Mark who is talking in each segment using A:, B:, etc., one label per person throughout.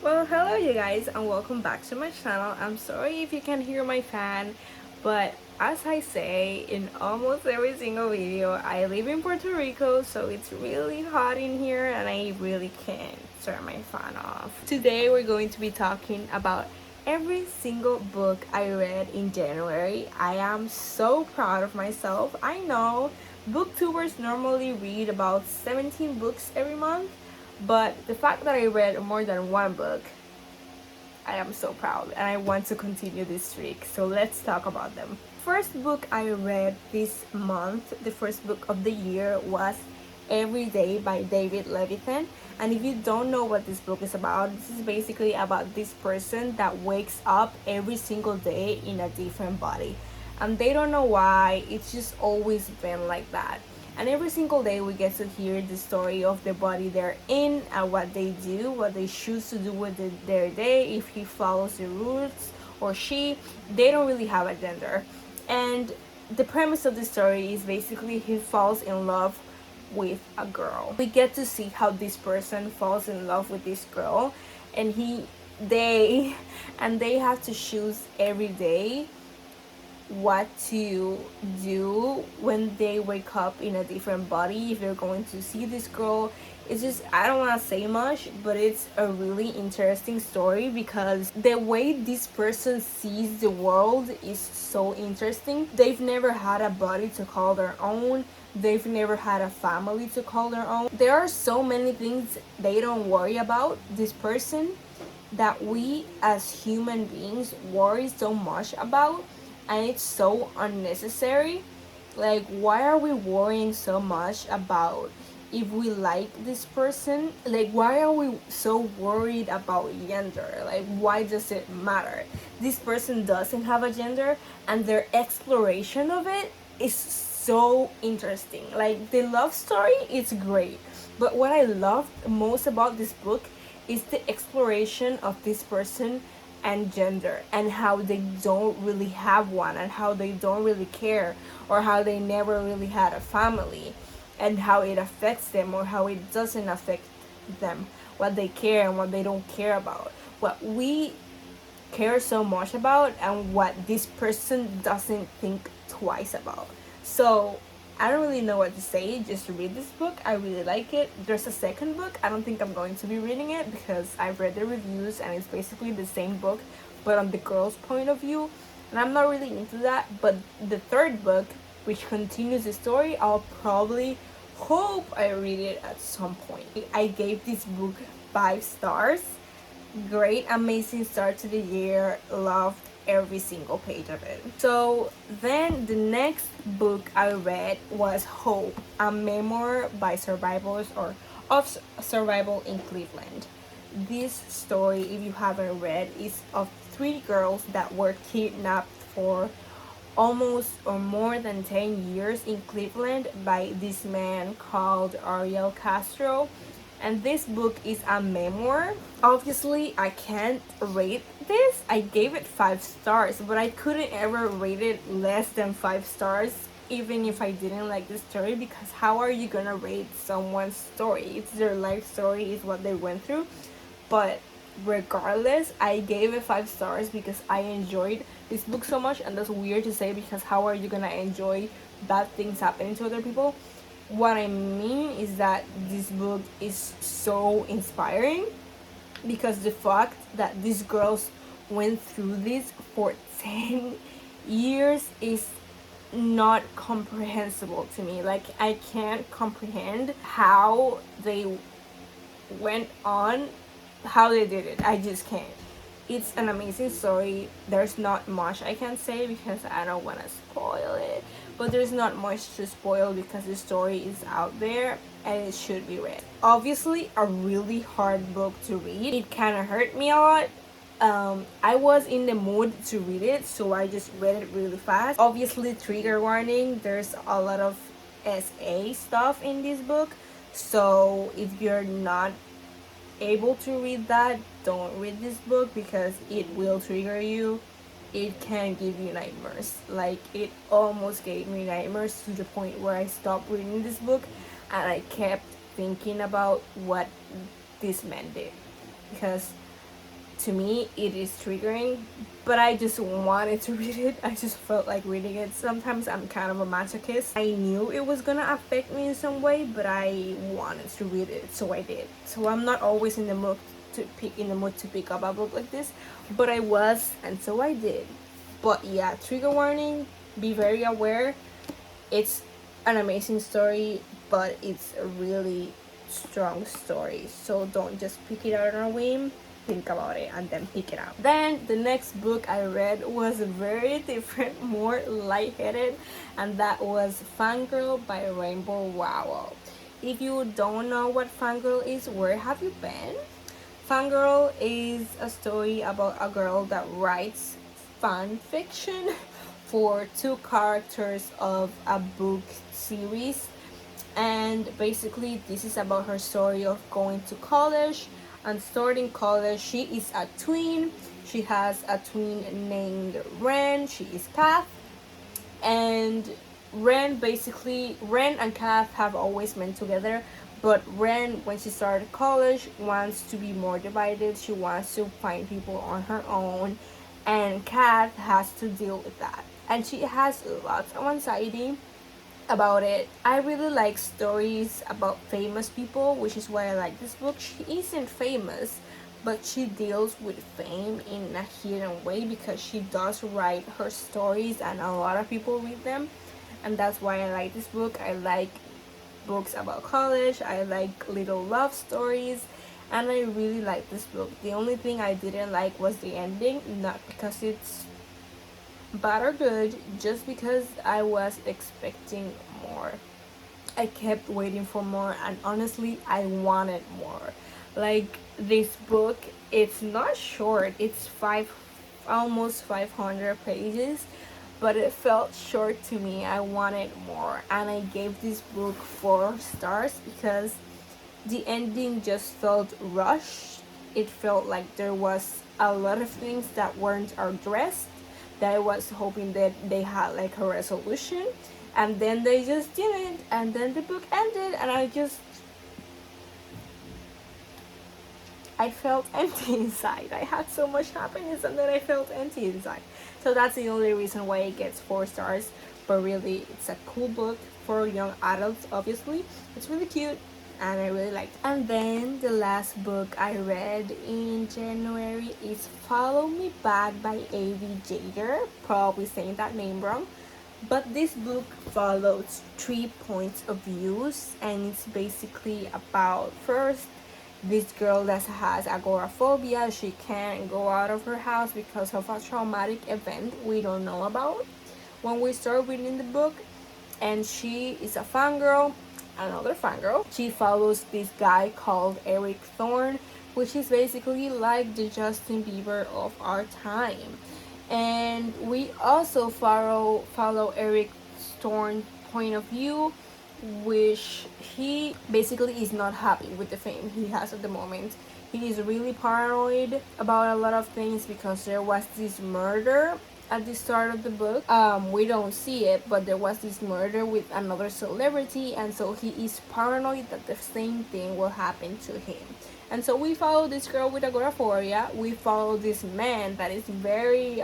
A: Well, hello you guys and welcome back to my channel. I'm sorry if you can hear my fan, but as I say in almost every single video, I live in Puerto Rico, so it's really hot in here and I really can't turn my fan off. Today we're going to be talking about every single book I read in January. I am so proud of myself. I know booktubers normally read about 17 books every month, but the fact that I read more than one book, I am so proud and I want to continue this streak. So let's talk about them. First book I read this month, the first book of the year, was Every Day by David Levithan. And if you don't know what this book is about, this is basically about this person that wakes up every single day in a different body. And they don't know why, it's just always been like that. And every single day we get to hear the story of the body they're in and what they do, what they choose to do with their day, if he follows the rules or she. They don't really have a gender. And the premise of the story is basically he falls in love with a girl. We get to see how this person falls in love with this girl, and they have to choose every day what to do when they wake up in a different body, if they're going to see this girl. It's just, I don't want to say much, but it's a really interesting story because the way this person sees the world is so interesting. They've never had a body to call their own. They've never had a family to call their own. There are so many things they don't worry about, this person, that we as human beings worry so much about, and it's so unnecessary. Like, why are we worrying so much about if we like this person? Like, why are we so worried about gender? Like, why does it matter? This person doesn't have a gender, and their exploration of it is so interesting. Like, the love story is great, but what I loved most about this book is the exploration of this person and gender, and how they don't really have one, and how they don't really care, or how they never really had a family, and how it affects them or how it doesn't affect them, what they care and what they don't care about, what we care so much about, and what this person doesn't think twice about. So I don't really know what to say, just read this book. I really like it. There's a second book. I don't think I'm going to be reading it because I've read the reviews and it's basically the same book but on the girl's point of view, and I'm not really into that. But the third book, which continues the story, I'll probably hope I read it at some point. I gave this book 5 stars. Great, amazing start to the year. Loved every single page of it. So then the next book I read was Hope, a memoir by survivors or of survival in Cleveland. This story, if you haven't read, is of 3 girls that were kidnapped for almost or more than 10 years in Cleveland by this man called Ariel Castro. And this book is a memoir. Obviously I can't rate this. I gave it 5 stars, but I couldn't ever rate it less than 5 stars even if I didn't like the story, because how are you gonna rate someone's story? It's their life story, is what they went through. But regardless, I gave it 5 stars because I enjoyed this book so much. And that's weird to say because how are you gonna enjoy bad things happening to other people? What I mean is that this book is so inspiring because the fact that these girls went through this for 10 years is not comprehensible to me. Like, I can't comprehend how they went on, how they did it. I just can't. It's an amazing story. There's not much I can say because I don't want to spoil it, but there's not much to spoil because the story is out there and it should be read. Obviously a really hard book to read. It kind of hurt me a lot. I was in the mood to read it, so I just read it really fast. Obviously, trigger warning, there's a lot of SA stuff in this book, so if you're not able to read that, don't read this book because it will trigger you. It can give you nightmares. Like, it almost gave me nightmares to the point where I stopped reading this book and I kept thinking about what this man did, because to me it is triggering, but I just wanted to read it. I just felt like reading it. Sometimes I'm kind of a masochist. I knew it was gonna affect me in some way, but I wanted to read it, so I did. So I'm not always in the mood to pick up a book like this, but I was, and so I did. But yeah, trigger warning, be very aware. It's an amazing story, but it's a really strong story, so don't just pick it out on a whim. Think about it and then pick it out. Then the next book I read was very different, more lightheaded, and that was Fangirl by Rainbow Rowell. If you don't know what Fangirl is, where have you been? Fangirl is a story about a girl that writes fan fiction for two characters of a book series, and basically this is about her story of going to college and starting college. She is a twin. She has a twin named Ren. She is Kath, and Ren and Kath have always been together, but Ren, when she started college, wants to be more divided. She wants to find people on her own, and Kath has to deal with that, and she has lots of anxiety about it. I really like stories about famous people, which is why I like this book. She isn't famous, but she deals with fame in a hidden way because she does write her stories and a lot of people read them, and that's why I like this book. I like books about college, I like little love stories, and I really like this book. The only thing I didn't like was the ending, not because it's bad or good, just because I was expecting more. I kept waiting for more, and honestly I wanted more. Like, this book, it's not short, it's almost 500 pages, but it felt short to me. I wanted more, and I gave this book 4 stars because the ending just felt rushed. It felt like there was a lot of things that weren't addressed, that I was hoping that they had like a resolution, and then they just didn't, and then the book ended, and I felt empty inside. I had so much happiness, and then I felt empty inside. So that's the only reason why it gets 4 stars. But really, it's a cool book for young adults, obviously. It's really cute, and I really liked it. And then the last book I read in January is Follow Me Back by A.V. Jager. Probably saying that name wrong. But this book follows 3 points of views, and it's basically about, first, this girl that has agoraphobia. She can't go out of her house because of a traumatic event we don't know about when we start reading the book. And she is a fangirl, another fangirl. She follows this guy called Eric Thorne, which is basically like the Justin Bieber of our time. And we also follow Eric Thorne's point of view, which he basically is not happy with the fame he has at the moment. He is really paranoid about a lot of things because there was this murder at the start of the book. We don't see it, but there was this murder with another celebrity, and so he is paranoid that the same thing will happen to him. And so we follow this girl with agoraphobia. We follow this man that is very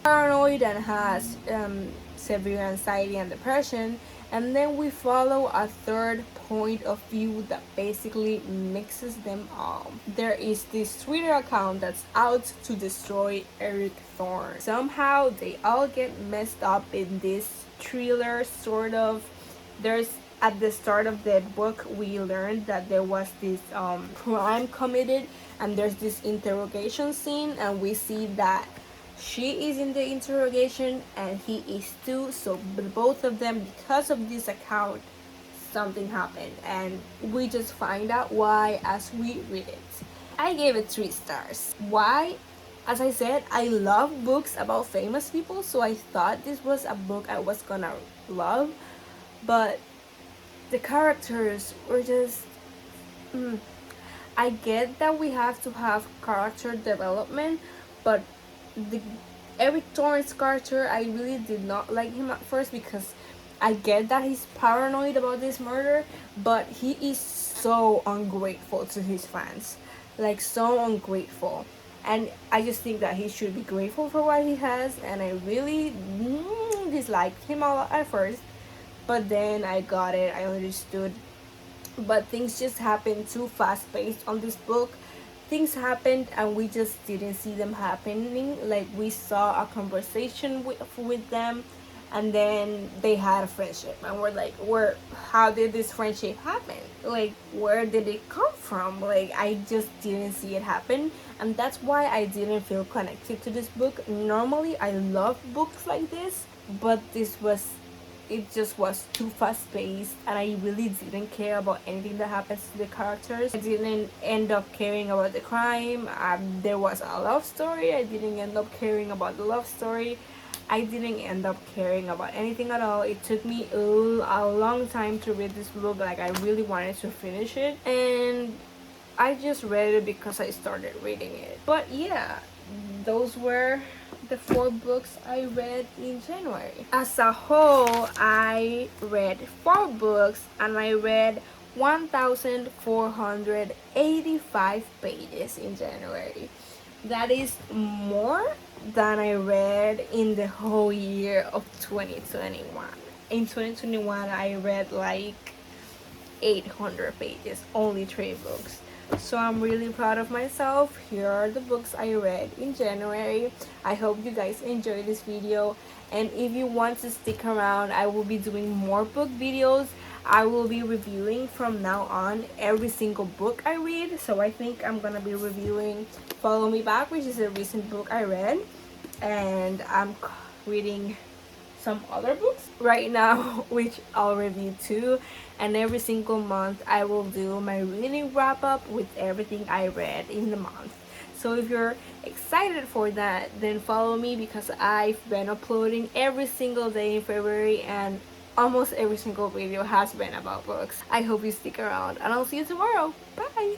A: paranoid and has severe anxiety and depression. And then we follow a third point of view that basically mixes them all. There is this Twitter account that's out to destroy Eric Thorne. Somehow they all get messed up in this thriller sort of. There's At the start of the book, we learned that there was this crime committed, and there's this interrogation scene, and we see that she is in the interrogation and he is too. So both of them, because of this account, something happened, and we just find out why as we read it. I gave it 3 stars. Why? As I said, I love books about famous people, so I thought this was a book I was gonna love, but the characters were just I get that we have to have character development, but the Eric Thorne's character, I really did not like him at first because I get that he's paranoid about this murder, but he is so ungrateful to his fans. Like, so ungrateful. and I just think that he should be grateful for what he has. And I really disliked him a lot at first, but then I got it, I understood. But things just happened too fast paced on this book. Things happened and we just didn't see them happening. Like, we saw a conversation with them, and then they had a friendship, and we're like, where, how did this friendship happen? Like, where did it come from? Like, I just didn't see it happen, and that's why I didn't feel connected to this book. Normally I love books like this, but this was, it just was too fast paced, and I really didn't care about anything that happens to the characters. I didn't end up caring about the crime. There was a love story, I didn't end up caring about the love story. I didn't end up caring about anything at all. It took me a long time to read this book. Like, I really wanted to finish it, and I just read it because I started reading it. But yeah, those were the 4 books I read in January. As a whole, I read 4 books, and I read 1,485 pages in January. That is more than I read in the whole year of 2021. In 2021, I read like 800 pages, only 3 books. So I'm really proud of myself. Here are the books I read in January. I hope you guys enjoyed this video, and if you want to stick around, I will be doing more book videos. I will be reviewing from now on every single book I read. So I think I'm gonna be reviewing Follow Me Back, which is a recent book I read, and I'm reading some other books right now which I'll review too. And every single month I will do my reading wrap up with everything I read in the month. So if you're excited for that, then follow me, because I've been uploading every single day in February, and almost every single video has been about books. I hope you stick around, and I'll see you tomorrow. Bye.